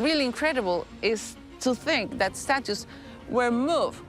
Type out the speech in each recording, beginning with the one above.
really incredible is to think that statues were moved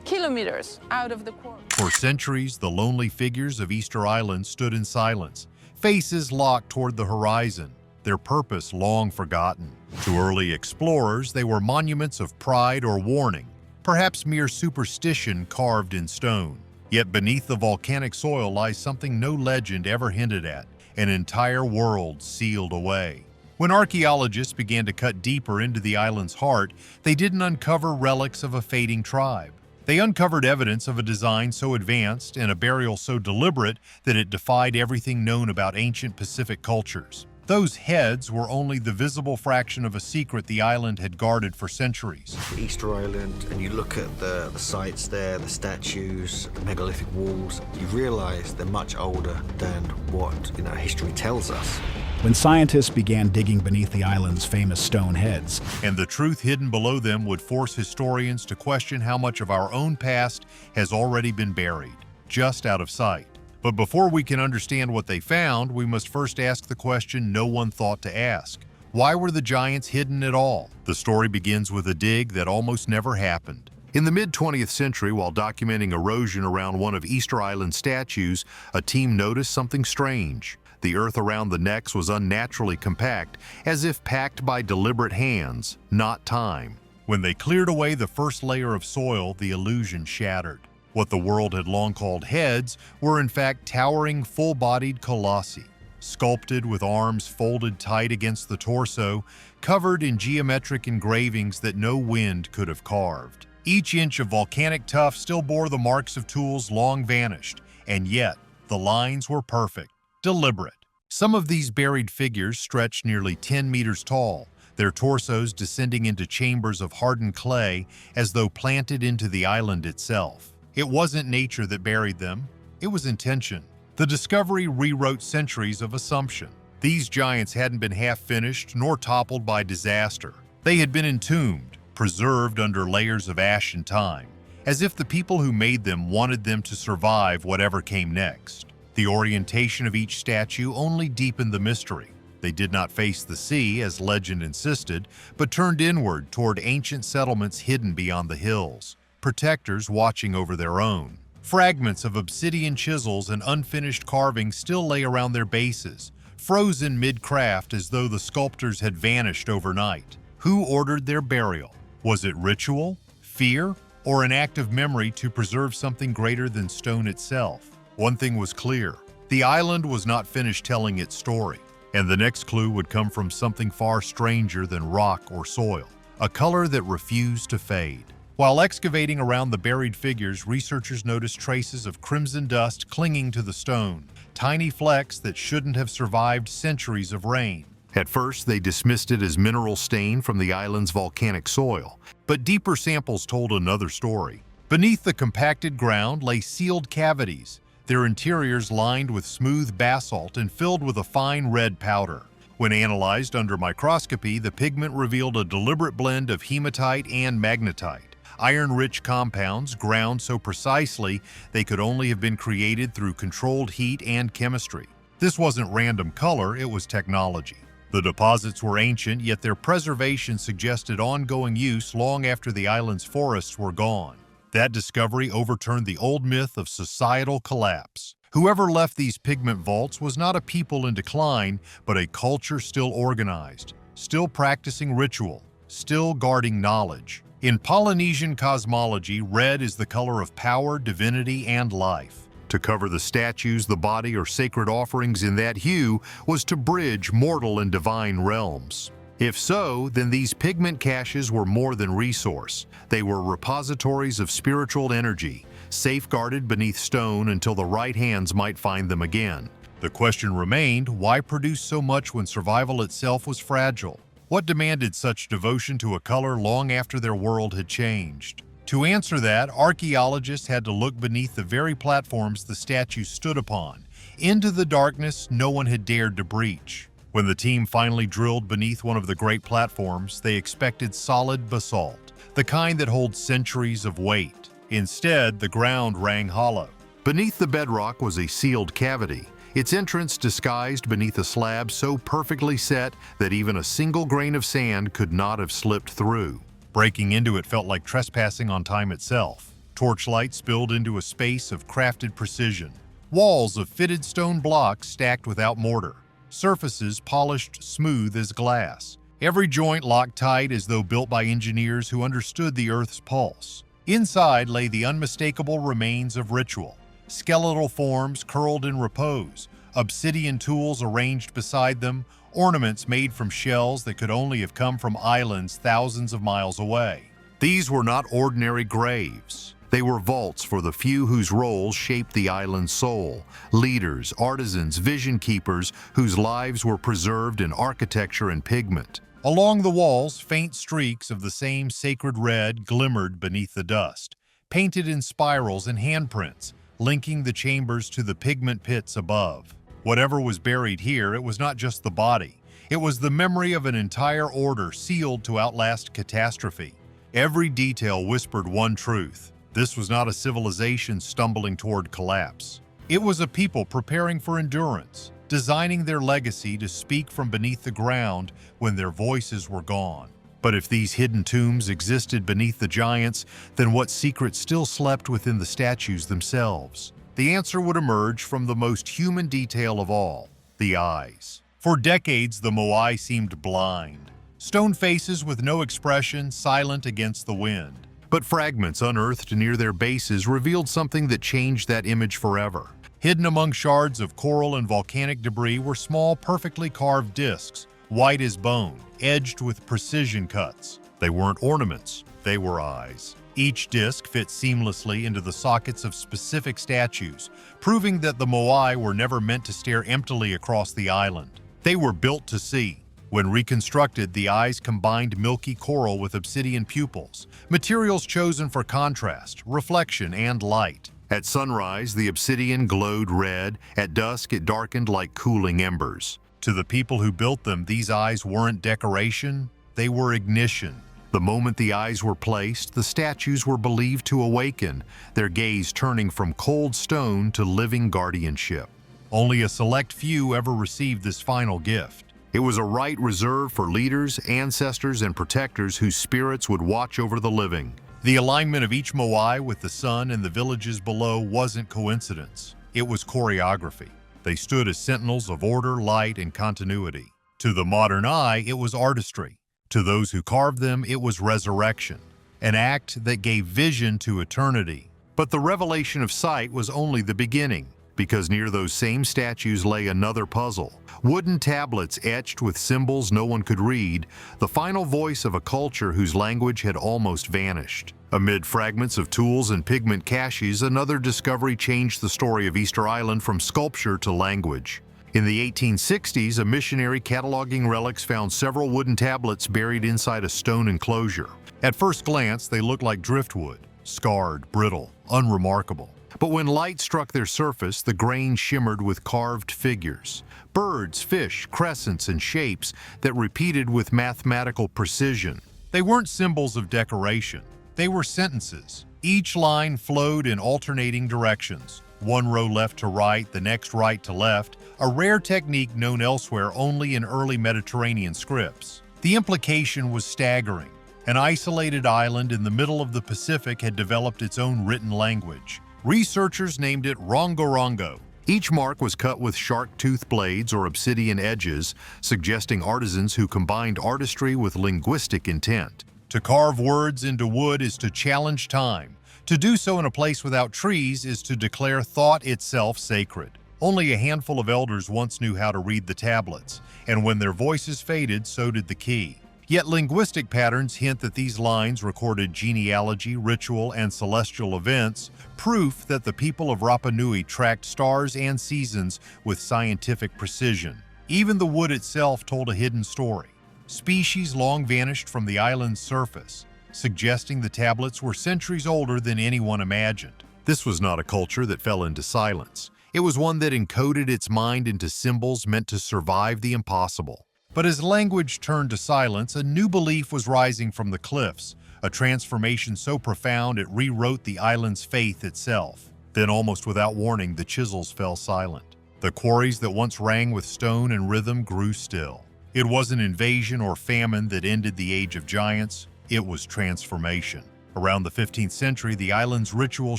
kilometers out of the quarry. For centuries, the lonely figures of Easter Island stood in silence, faces locked toward the horizon, their purpose long forgotten. To early explorers, they were monuments of pride or warning, perhaps mere superstition carved in stone. Yet beneath the volcanic soil lies something no legend ever hinted at, an entire world sealed away. When archaeologists began to cut deeper into the island's heart, they didn't uncover relics of a fading tribe. They uncovered evidence of a design so advanced and a burial so deliberate that it defied everything known about ancient Pacific cultures. Those heads were only the visible fraction of a secret the island had guarded for centuries. Easter Island, and you look at the sites there, the statues, the megalithic walls, you realize they're much older than what history tells us. When scientists began digging beneath the island's famous stone heads, and the truth hidden below them would force historians to question how much of our own past has already been buried, just out of sight. But before we can understand what they found, we must first ask the question no one thought to ask. Why were the giants hidden at all? The story begins with a dig that almost never happened. In the mid-20th century, while documenting erosion around one of Easter Island's statues, a team noticed something strange. The earth around the necks was unnaturally compact, as if packed by deliberate hands, not time. When they cleared away the first layer of soil, the illusion shattered. What the world had long called heads were in fact towering, full-bodied colossi, sculpted with arms folded tight against the torso, covered in geometric engravings that no wind could have carved. Each inch of volcanic tuff still bore the marks of tools long vanished, and yet the lines were perfect, deliberate. Some of these buried figures stretched nearly 10 meters tall, their torsos descending into chambers of hardened clay as though planted into the island itself. It wasn't nature that buried them, it was intention. The discovery rewrote centuries of assumption. These giants hadn't been half-finished nor toppled by disaster. They had been entombed, preserved under layers of ash and time, as if the people who made them wanted them to survive whatever came next. The orientation of each statue only deepened the mystery. They did not face the sea, as legend insisted, but turned inward toward ancient settlements hidden beyond the hills, protectors watching over their own. Fragments of obsidian chisels and unfinished carvings still lay around their bases, frozen mid-craft as though the sculptors had vanished overnight. Who ordered their burial? Was it ritual, fear, or an act of memory to preserve something greater than stone itself? One thing was clear: the island was not finished telling its story, and the next clue would come from something far stranger than rock or soil, a color that refused to fade. While excavating around the buried figures, researchers noticed traces of crimson dust clinging to the stone, tiny flecks that shouldn't have survived centuries of rain. At first, they dismissed it as mineral stain from the island's volcanic soil, but deeper samples told another story. Beneath the compacted ground lay sealed cavities, their interiors lined with smooth basalt and filled with a fine red powder. When analyzed under microscopy, the pigment revealed a deliberate blend of hematite and magnetite, iron-rich compounds ground so precisely they could only have been created through controlled heat and chemistry. This wasn't random color, it was technology. The deposits were ancient, yet their preservation suggested ongoing use long after the island's forests were gone. That discovery overturned the old myth of societal collapse. Whoever left these pigment vaults was not a people in decline, but a culture still organized, still practicing ritual, still guarding knowledge. In Polynesian cosmology, red is the color of power, divinity, and life. To cover the statues, the body, or sacred offerings in that hue was to bridge mortal and divine realms. If so, then these pigment caches were more than resource. They were repositories of spiritual energy, safeguarded beneath stone until the right hands might find them again. The question remained, why produce so much when survival itself was fragile? What demanded such devotion to a color long after their world had changed? To answer that, archaeologists had to look beneath the very platforms the statues stood upon, into the darkness no one had dared to breach. When the team finally drilled beneath one of the great platforms, they expected solid basalt, the kind that holds centuries of weight. Instead, the ground rang hollow. Beneath the bedrock was a sealed cavity, its entrance disguised beneath a slab so perfectly set that even a single grain of sand could not have slipped through. Breaking into it felt like trespassing on time itself. Torchlight spilled into a space of crafted precision. Walls of fitted stone blocks stacked without mortar. Surfaces polished smooth as glass. Every joint locked tight as though built by engineers who understood the Earth's pulse. Inside lay the unmistakable remains of ritual. Skeletal forms curled in repose, obsidian tools arranged beside them, ornaments made from shells that could only have come from islands thousands of miles away. These were not ordinary graves. They were vaults for the few whose roles shaped the island's soul, leaders, artisans, vision keepers whose lives were preserved in architecture and pigment. Along the walls, faint streaks of the same sacred red glimmered beneath the dust, painted in spirals and handprints, linking the chambers to the pigment pits above. Whatever was buried here, it was not just the body. It was the memory of an entire order sealed to outlast catastrophe. Every detail whispered one truth. This was not a civilization stumbling toward collapse. It was a people preparing for endurance, designing their legacy to speak from beneath the ground when their voices were gone. But if these hidden tombs existed beneath the giants, then what secrets still slept within the statues themselves? The answer would emerge from the most human detail of all, the eyes. For decades, the Moai seemed blind. Stone faces with no expression, silent against the wind. But fragments unearthed near their bases revealed something that changed that image forever. Hidden among shards of coral and volcanic debris were small, perfectly carved discs, white as bone, edged with precision cuts. They weren't ornaments, they were eyes. Each disc fit seamlessly into the sockets of specific statues, proving that the Moai were never meant to stare emptily across the island. They were built to see. When reconstructed, the eyes combined milky coral with obsidian pupils, materials chosen for contrast, reflection, and light. At sunrise, the obsidian glowed red. At dusk, it darkened like cooling embers. To the people who built them, these eyes weren't decoration, they were ignition. The moment the eyes were placed, the statues were believed to awaken, their gaze turning from cold stone to living guardianship. Only a select few ever received this final gift. It was a right reserved for leaders, ancestors, and protectors whose spirits would watch over the living. The alignment of each Moai with the sun and the villages below wasn't coincidence. It was choreography. They stood as sentinels of order, light, and continuity. To the modern eye, it was artistry. To those who carved them, it was resurrection, an act that gave vision to eternity. But the revelation of sight was only the beginning, because near those same statues lay another puzzle. Wooden tablets etched with symbols no one could read, the final voice of a culture whose language had almost vanished. Amid fragments of tools and pigment caches, another discovery changed the story of Easter Island from sculpture to language. In the 1860s, a missionary cataloging relics found several wooden tablets buried inside a stone enclosure. At first glance, they looked like driftwood, scarred, brittle, unremarkable. But when light struck their surface, the grain shimmered with carved figures. Birds, fish, crescents, and shapes that repeated with mathematical precision. They weren't symbols of decoration. They were sentences. Each line flowed in alternating directions. One row left to right, the next right to left, a rare technique known elsewhere only in early Mediterranean scripts. The implication was staggering. An isolated island in the middle of the Pacific had developed its own written language. Researchers named it Rongorongo. Each mark was cut with shark-tooth blades or obsidian edges, suggesting artisans who combined artistry with linguistic intent. To carve words into wood is to challenge time. To do so in a place without trees is to declare thought itself sacred. Only a handful of elders once knew how to read the tablets, and when their voices faded, so did the key. Yet linguistic patterns hint that these lines recorded genealogy, ritual, and celestial events, proof that the people of Rapa Nui tracked stars and seasons with scientific precision. Even the wood itself told a hidden story. Species long vanished from the island's surface, suggesting the tablets were centuries older than anyone imagined. This was not a culture that fell into silence. It was one that encoded its mind into symbols meant to survive the impossible. But as language turned to silence, a new belief was rising from the cliffs, a transformation so profound it rewrote the island's faith itself. Then, almost without warning, the chisels fell silent. The quarries that once rang with stone and rhythm grew still. It wasn't invasion or famine that ended the age of giants, it was transformation. Around the 15th century, the island's ritual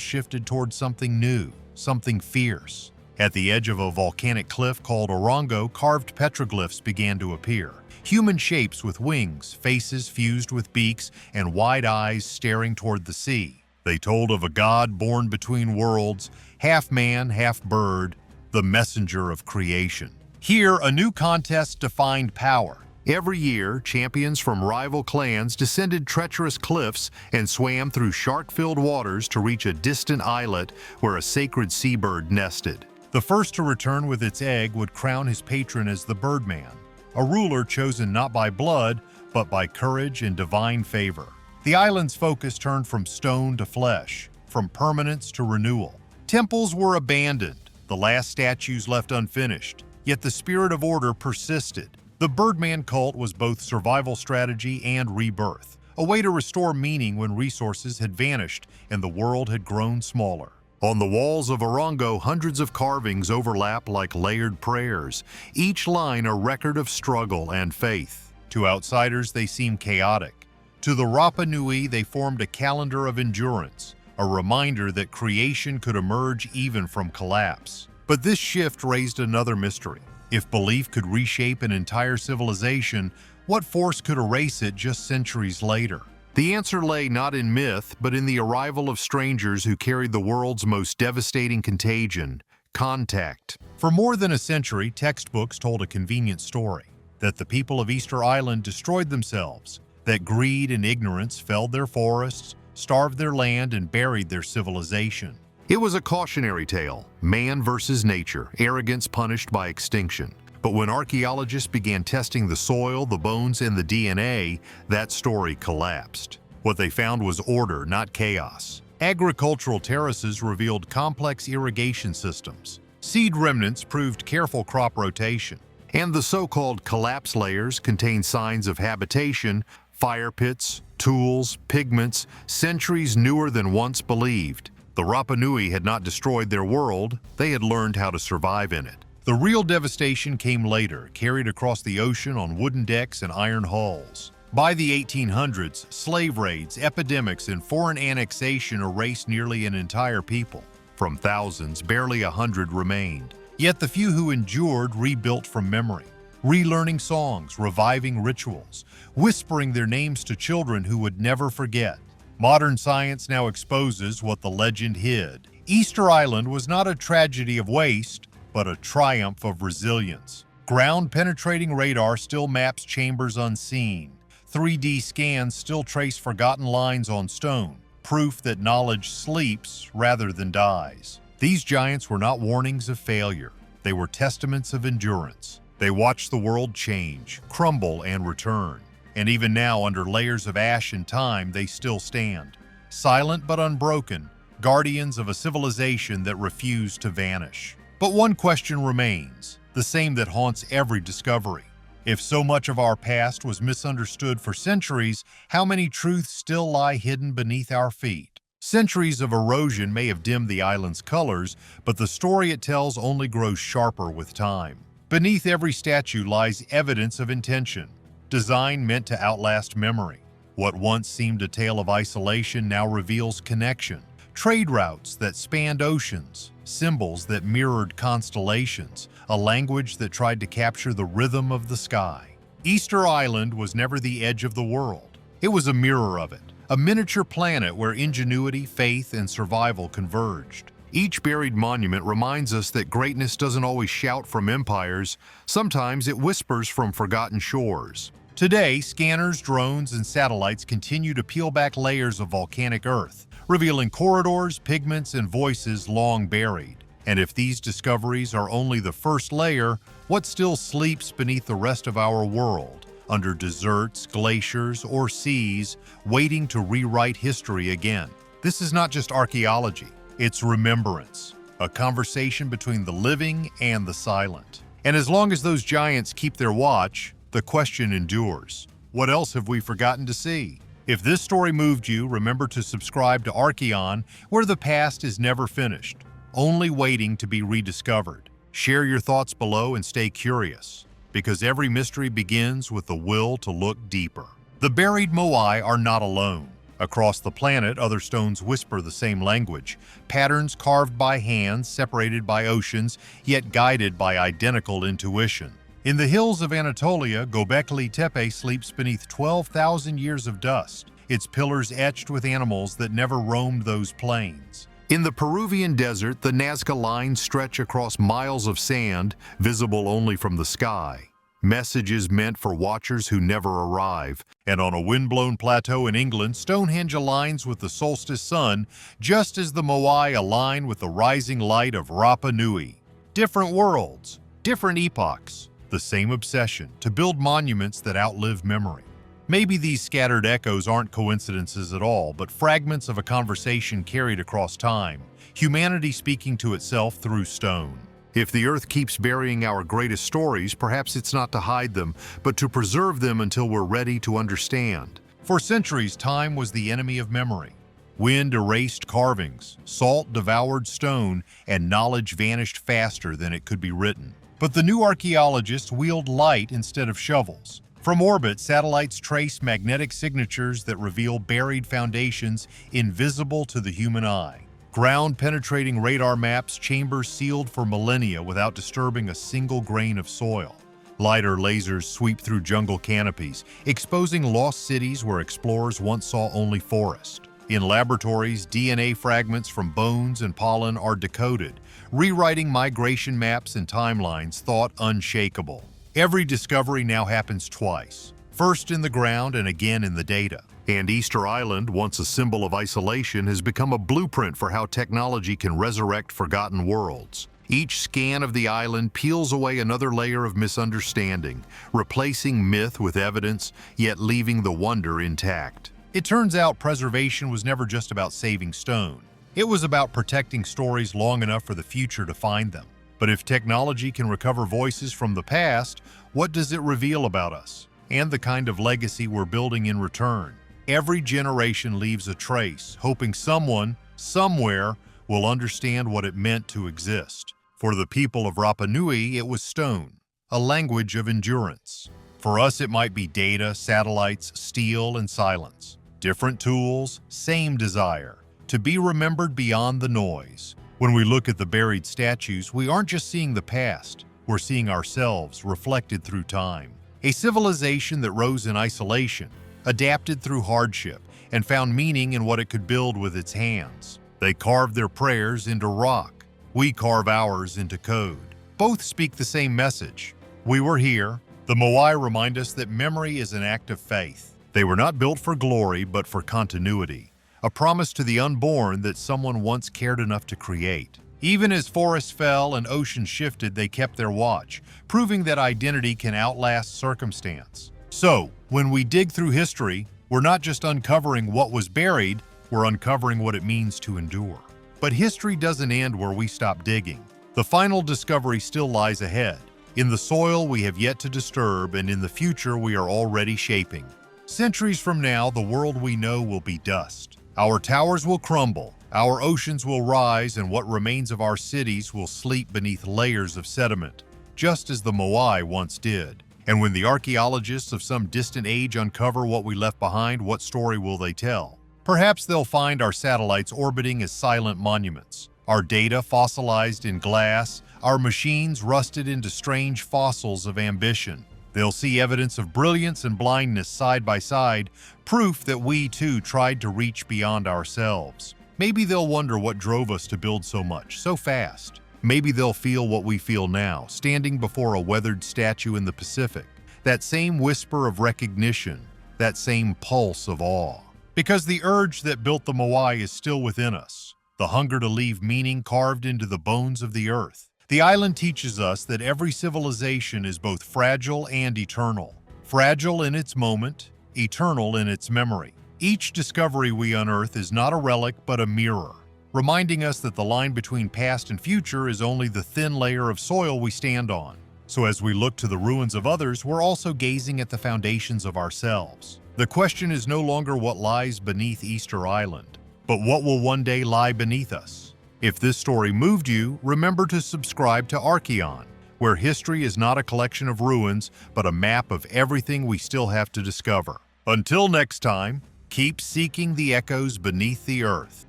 shifted toward something new, something fierce. At the edge of a volcanic cliff called Orongo, carved petroglyphs began to appear. Human shapes with wings, faces fused with beaks, and wide eyes staring toward the sea. They told of a god born between worlds, half man, half bird, the messenger of creation. Here, a new contest defined power. Every year, champions from rival clans descended treacherous cliffs and swam through shark-filled waters to reach a distant islet where a sacred seabird nested. The first to return with its egg would crown his patron as the Birdman, a ruler chosen not by blood, but by courage and divine favor. The island's focus turned from stone to flesh, from permanence to renewal. Temples were abandoned, the last statues left unfinished, yet the spirit of order persisted. The Birdman cult was both survival strategy and rebirth, a way to restore meaning when resources had vanished and the world had grown smaller. On the walls of Orongo, hundreds of carvings overlap like layered prayers, each line a record of struggle and faith. To outsiders, they seem chaotic. To the Rapa Nui, they formed a calendar of endurance, a reminder that creation could emerge even from collapse. But this shift raised another mystery. If belief could reshape an entire civilization, what force could erase it just centuries later? The answer lay not in myth, but in the arrival of strangers who carried the world's most devastating contagion, contact. For more than a century, textbooks told a convenient story, that the people of Easter Island destroyed themselves, that greed and ignorance felled their forests, starved their land, and buried their civilization. It was a cautionary tale, man versus nature, arrogance punished by extinction. But when archaeologists began testing the soil, the bones, and the DNA, that story collapsed. What they found was order, not chaos. Agricultural terraces revealed complex irrigation systems. Seed remnants proved careful crop rotation. And the so-called collapse layers contained signs of habitation, fire pits, tools, pigments, centuries newer than once believed. The Rapa Nui had not destroyed their world, they had learned how to survive in it. The real devastation came later, carried across the ocean on wooden decks and iron hulls. By the 1800s, slave raids, epidemics, and foreign annexation erased nearly an entire people. From thousands, barely 100 remained. Yet the few who endured rebuilt from memory, relearning songs, reviving rituals, whispering their names to children who would never forget. Modern science now exposes what the legend hid. Easter Island was not a tragedy of waste, but a triumph of resilience. Ground-penetrating radar still maps chambers unseen. 3D scans still trace forgotten lines on stone, proof that knowledge sleeps rather than dies. These giants were not warnings of failure. They were testaments of endurance. They watched the world change, crumble, and return. And even now, under layers of ash and time, they still stand. Silent but unbroken, guardians of a civilization that refused to vanish. But one question remains, the same that haunts every discovery. If so much of our past was misunderstood for centuries, how many truths still lie hidden beneath our feet? Centuries of erosion may have dimmed the island's colors, but the story it tells only grows sharper with time. Beneath every statue lies evidence of intention, design meant to outlast memory. What once seemed a tale of isolation now reveals connection. Trade routes that spanned oceans, symbols that mirrored constellations, a language that tried to capture the rhythm of the sky. Easter Island was never the edge of the world. It was a mirror of it, a miniature planet where ingenuity, faith, and survival converged. Each buried monument reminds us that greatness doesn't always shout from empires, sometimes it whispers from forgotten shores. Today, scanners, drones, and satellites continue to peel back layers of volcanic earth, revealing corridors, pigments, and voices long buried. And if these discoveries are only the first layer, what still sleeps beneath the rest of our world, under deserts, glaciers, or seas, waiting to rewrite history again? This is not just archaeology, it's remembrance, a conversation between the living and the silent. And as long as those giants keep their watch, the question endures. What else have we forgotten to see? If this story moved you, remember to subscribe to Archeon, where the past is never finished, only waiting to be rediscovered. Share your thoughts below and stay curious, because every mystery begins with the will to look deeper. The buried Moai are not alone. Across the planet, other stones whisper the same language, patterns carved by hands, separated by oceans, yet guided by identical intuition. In the hills of Anatolia, Göbekli Tepe sleeps beneath 12,000 years of dust, its pillars etched with animals that never roamed those plains. In the Peruvian desert, the Nazca lines stretch across miles of sand, visible only from the sky. Messages meant for watchers who never arrive. And on a windblown plateau in England, Stonehenge aligns with the solstice sun, just as the Moai align with the rising light of Rapa Nui. Different worlds, different epochs, the same obsession to build monuments that outlive memory. Maybe these scattered echoes aren't coincidences at all, but fragments of a conversation carried across time, humanity speaking to itself through stone. If the earth keeps burying our greatest stories, perhaps it's not to hide them, but to preserve them until we're ready to understand. For centuries, time was the enemy of memory. Wind erased carvings, salt devoured stone, and knowledge vanished faster than it could be written. But the new archaeologists wield light instead of shovels. From orbit, satellites trace magnetic signatures that reveal buried foundations invisible to the human eye. Ground-penetrating radar maps chambers sealed for millennia without disturbing a single grain of soil. Lighter lasers sweep through jungle canopies, exposing lost cities where explorers once saw only forest. In laboratories, DNA fragments from bones and pollen are decoded, rewriting migration maps and timelines thought unshakable. Every discovery now happens twice, first in the ground and again in the data. And Easter Island, once a symbol of isolation, has become a blueprint for how technology can resurrect forgotten worlds. Each scan of the island peels away another layer of misunderstanding, replacing myth with evidence, yet leaving the wonder intact. It turns out preservation was never just about saving stone. It was about protecting stories long enough for the future to find them. But if technology can recover voices from the past, what does it reveal about us and the kind of legacy we're building in return? Every generation leaves a trace, hoping someone, somewhere, will understand what it meant to exist. For the people of Rapa Nui, it was stone, a language of endurance. For us, it might be data, satellites, steel, and silence. Different tools, same desire, to be remembered beyond the noise. When we look at the buried statues, we aren't just seeing the past, we're seeing ourselves reflected through time. A civilization that rose in isolation, adapted through hardship, and found meaning in what it could build with its hands. They carved their prayers into rock. We carve ours into code. Both speak the same message. We were here. The Moai remind us that memory is an act of faith. They were not built for glory, but for continuity. A promise to the unborn that someone once cared enough to create. Even as forests fell and oceans shifted, they kept their watch, proving that identity can outlast circumstance. So, when we dig through history, we're not just uncovering what was buried, we're uncovering what it means to endure. But history doesn't end where we stop digging. The final discovery still lies ahead, in the soil we have yet to disturb and in the future we are already shaping. Centuries from now, the world we know will be dust. Our towers will crumble, our oceans will rise, and what remains of our cities will sleep beneath layers of sediment, just as the Moai once did. And when the archaeologists of some distant age uncover what we left behind, what story will they tell? Perhaps they'll find our satellites orbiting as silent monuments, our data fossilized in glass, our machines rusted into strange fossils of ambition. They'll see evidence of brilliance and blindness side by side, proof that we too tried to reach beyond ourselves. Maybe they'll wonder what drove us to build so much, so fast. Maybe they'll feel what we feel now, standing before a weathered statue in the Pacific. That same whisper of recognition, that same pulse of awe. Because the urge that built the Moai is still within us, the hunger to leave meaning carved into the bones of the earth. The island teaches us that every civilization is both fragile and eternal. Fragile in its moment, eternal in its memory. Each discovery we unearth is not a relic but a mirror, reminding us that the line between past and future is only the thin layer of soil we stand on. So as we look to the ruins of others, we're also gazing at the foundations of ourselves. The question is no longer what lies beneath Easter Island, but what will one day lie beneath us. If this story moved you, remember to subscribe to Archeon, where history is not a collection of ruins, but a map of everything we still have to discover. Until next time, keep seeking the echoes beneath the earth.